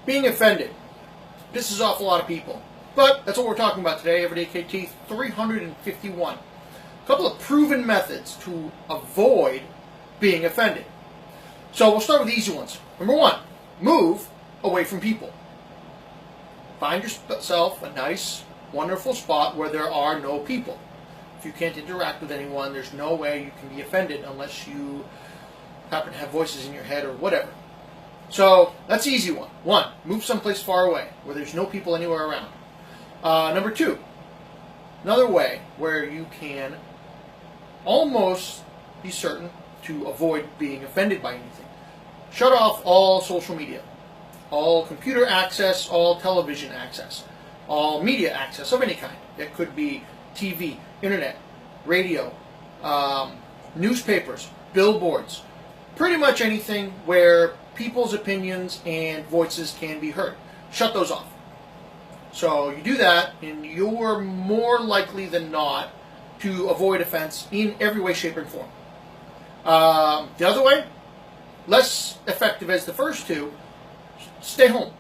Being offended pisses off a lot of people. But that's what we're talking about today, Everyday KT 351. A couple of proven methods to avoid being offended. So we'll start with the easy ones. Number one, move away from people. Find yourself a nice, wonderful spot where there are no people. If you can't interact with anyone, there's no way you can be offended unless you happen to have voices in your head or whatever. So that's the easy one. One, move someplace far away where there's no people anywhere around. Number two, another way where you can almost be certain to avoid being offended by anything. Shut off all social media, all computer access, all television access, all media access of any kind. It could be TV, internet, radio, newspapers, billboards, pretty much anything where people's opinions and voices can be heard. Shut those off. So you do that, and you're more likely than not to avoid offense in every way, shape, and form. The other way, less effective as the first two, stay home.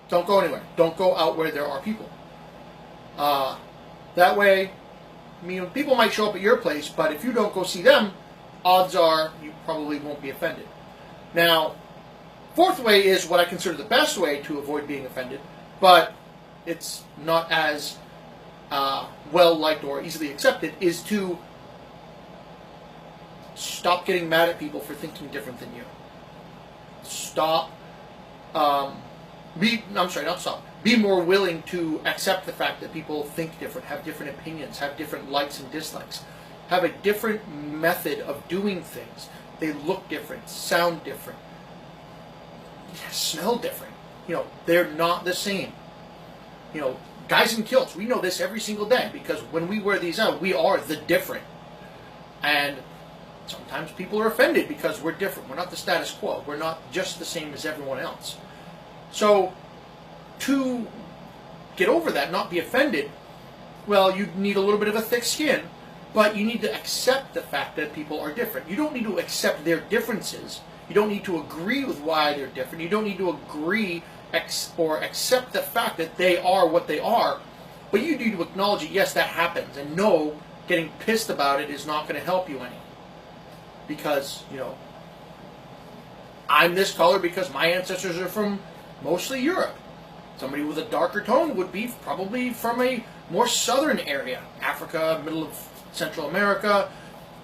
Don't go anywhere. Don't go out where there are people. That way, people might show up at your place, but if you don't go see them, odds are you probably won't be offended. Now, fourth way is what I consider the best way to avoid being offended, but it's not as well liked or easily accepted, is to stop getting mad at people for thinking different than you. Be more willing to accept the fact that people think different, have different opinions, have different likes and dislikes, have a different method of doing things. They look different, sound different, smell different. They're not the same. Guys in kilts, we know this every single day because when we wear these out, we are the different. And sometimes people are offended because we're different. We're not the status quo. We're not just the same as everyone else. So to get over that, not be offended, well, you need a little bit of a thick skin, but you need to accept the fact that people are different. You don't need to accept their differences. You don't need to agree with why they're different. You don't need to agree or accept the fact that they are what they are, but you need to acknowledge it, yes, that happens, and no, getting pissed about it is not going to help you any. Because, I'm this color because my ancestors are from mostly Europe. Somebody with a darker tone would be probably from a more southern area, Africa, middle of Central America,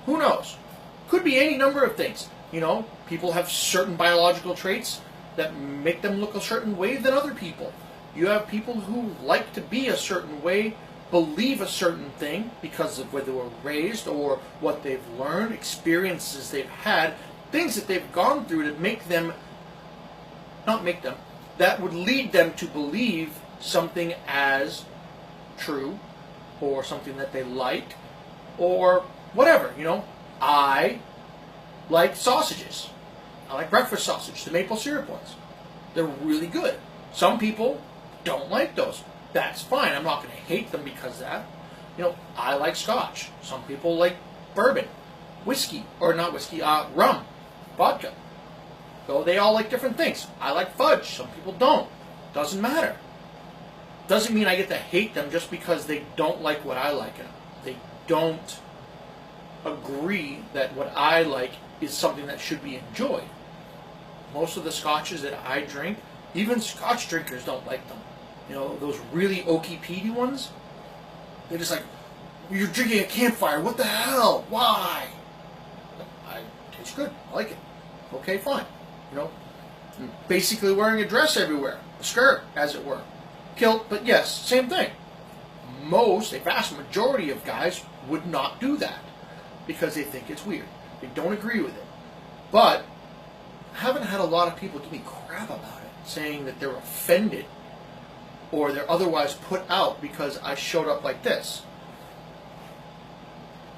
who knows? Could be any number of things. People have certain biological traits that make them look a certain way than other people. You have people who like to be a certain way, believe a certain thing because of where they were raised or what they've learned, experiences they've had, things that they've gone through that that would lead them to believe something as true or something that they like or whatever. I like sausages. I like breakfast sausage, the maple syrup ones. They're really good. Some people don't like those. That's fine. I'm not going to hate them because of that. I like scotch. Some people like bourbon, whiskey, or not whiskey, rum, vodka. So they all like different things. I like fudge. Some people don't. Doesn't matter. Doesn't mean I get to hate them just because they don't like what I like. They don't agree that what I like is something that should be enjoyed. Most of the scotches that I drink, even scotch drinkers don't like them. Those really oaky peaty ones, they're just like, you're drinking a campfire, what the hell? Why? It tastes good. I like it. Okay, fine. I'm basically wearing a dress everywhere. A skirt, as it were. Kilt, but yes, same thing. A vast majority of guys would not do that because they think it's weird. They don't agree with it. But I haven't had a lot of people give me crap about it, saying that they're offended or they're otherwise put out because I showed up like this.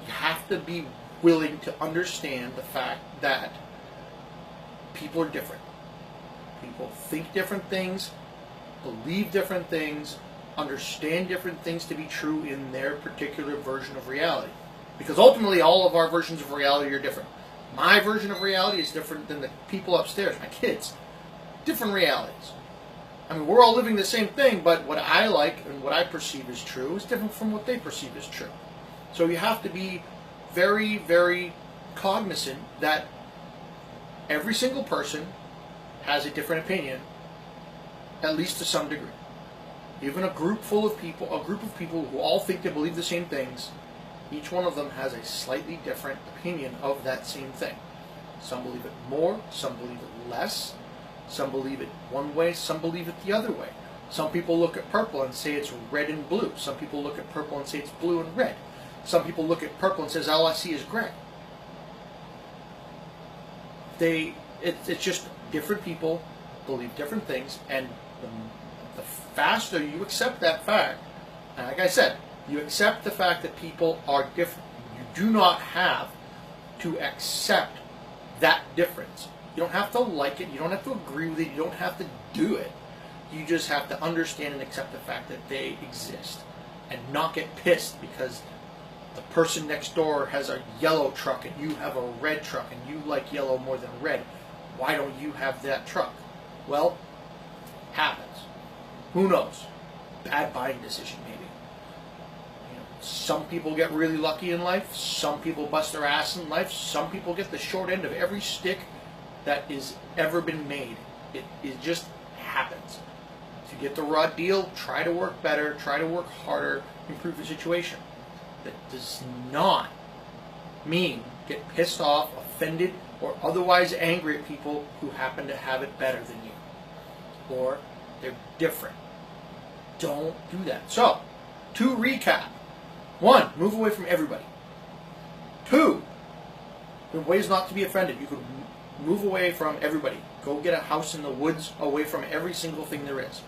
You have to be willing to understand the fact that people are different. People think different things, believe different things, understand different things to be true in their particular version of reality. Because ultimately all of our versions of reality are different. My version of reality is different than the people upstairs, my kids. Different realities. I mean, we're all living the same thing, but what I like and what I perceive as true is different from what they perceive as true. So you have to be very, very cognizant that every single person has a different opinion, at least to some degree. Even a group of people who all think they believe the same things, each one of them has a slightly different opinion of that same thing. Some believe it more, some believe it less, some believe it one way, some believe it the other way. Some people look at purple and say it's red and blue. Some people look at purple and say it's blue and red. Some people look at purple and says all I see is gray. It's just different people believe different things, and the faster you accept that fact, and like I said, you accept the fact that people are different. You do not have to accept that difference. You don't have to like it. You don't have to agree with it. You don't have to do it. You just have to understand and accept the fact that they exist and not get pissed because the person next door has a yellow truck and you have a red truck and you like yellow more than red. Why don't you have that truck? Well, happens. Who knows? Bad buying decision, maybe. You know, some people get really lucky in life. Some people bust their ass in life. Some people get the short end of every stick that has ever been made. It just happens. To get the raw deal, try to work better, try to work harder, improve the situation. That does not mean get pissed off, offended, or otherwise angry at people who happen to have it better than you. Or they're different. Don't do that. So, to recap. 1, move away from everybody. 2, there are ways not to be offended. You could move away from everybody. Go get a house in the woods away from every single thing there is.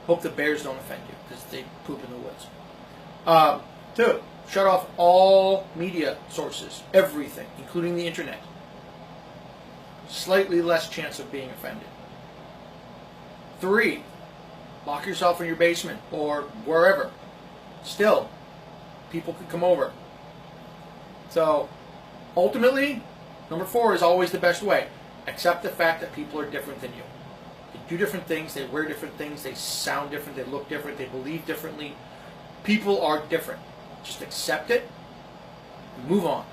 Hope the bears don't offend you because they poop in the woods. 2, shut off all media sources, everything, including the internet. Slightly less chance of being offended. 3, lock yourself in your basement or wherever. Still, people could come over. So, ultimately, number 4 is always the best way. Accept the fact that people are different than you. They do different things, they wear different things, they sound different, they look different, they believe differently. People are different. Just accept it and move on.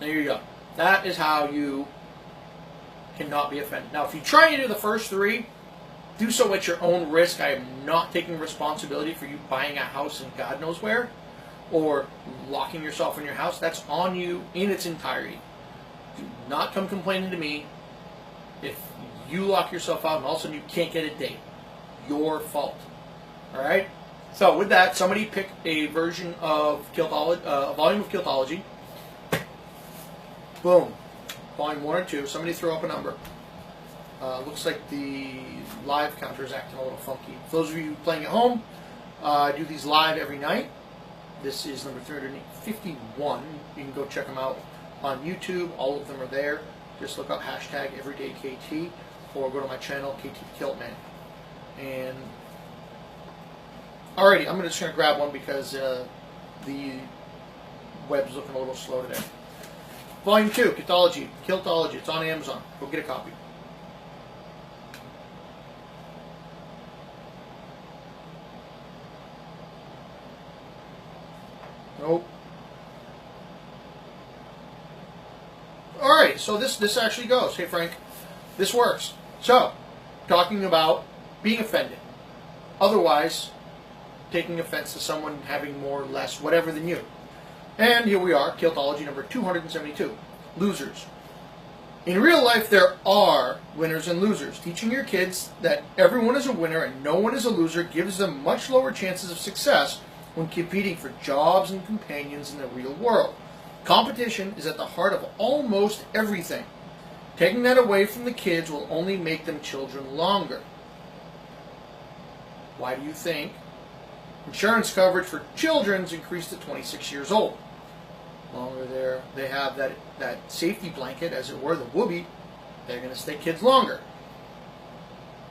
There you go. That is how you cannot be offended. Now, if you try to do the first 3, do so at your own risk. I am not taking responsibility for you buying a house in God knows where or locking yourself in your house. That's on you in its entirety. Do not come complaining to me if you lock yourself out and all of a sudden you can't get a date. Your fault. Alright? So with that, somebody pick a version of Kiltology, a volume of Kiltology. Boom. Volume 1 or 2. Somebody throw up a number. Looks like the live counter is acting a little funky. For those of you playing at home, I do these live every night. This is number 351. You can go check them out on YouTube. All of them are there. Just look up hashtag everydaykt or go to my channel, Kiltman. And alrighty, I'm just going to grab one because the web's looking a little slow today. Volume 2, Kiltology. It's on Amazon. Go get a copy. Nope. Alright, so this actually goes. Hey Frank, this works. So, talking about being offended. Otherwise, taking offense to someone having more or less whatever than you. And here we are, Kiltology number 272. Losers. In real life, there are winners and losers. Teaching your kids that everyone is a winner and no one is a loser gives them much lower chances of success when competing for jobs and companions in the real world. Competition is at the heart of almost everything. Taking that away from the kids will only make them children longer. Why do you think insurance coverage for children's increased to 26 years old? Longer they have that safety blanket, as it were, the whoopee, they're going to stay kids longer.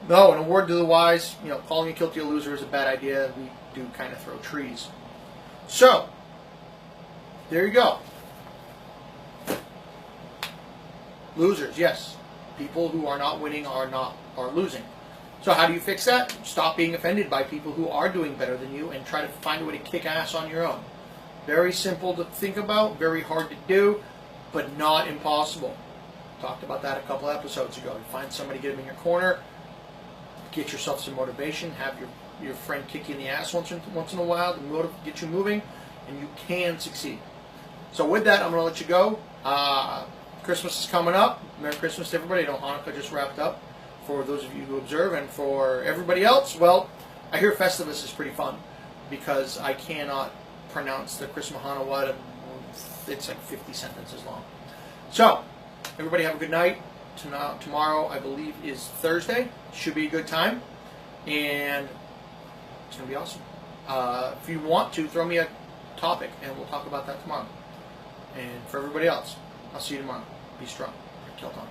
No, and a word to the wise, calling a guilty a loser is a bad idea. We do kind of throw trees. So, there you go. Losers, yes. People who are not winning are losing. So how do you fix that? Stop being offended by people who are doing better than you and try to find a way to kick ass on your own. Very simple to think about, very hard to do, but not impossible. Talked about that a couple episodes ago. Find somebody, get them in your corner, get yourself some motivation, have your friend kick you in the ass once in a while to get you moving, and you can succeed. So with that, I'm going to let you go. Christmas is coming up. Merry Christmas to everybody. I know Hanukkah just wrapped up for those of you who observe, and for everybody else, well, I hear Festivus is pretty fun because I cannot pronounce the Chris Mahana. It's like 50 sentences long. So, everybody have a good night. Tomorrow, I believe, is Thursday. Should be a good time, and it's going to be awesome. If you want to, throw me a topic, and we'll talk about that tomorrow. And for everybody else, I'll see you tomorrow. Be strong. Kiltman.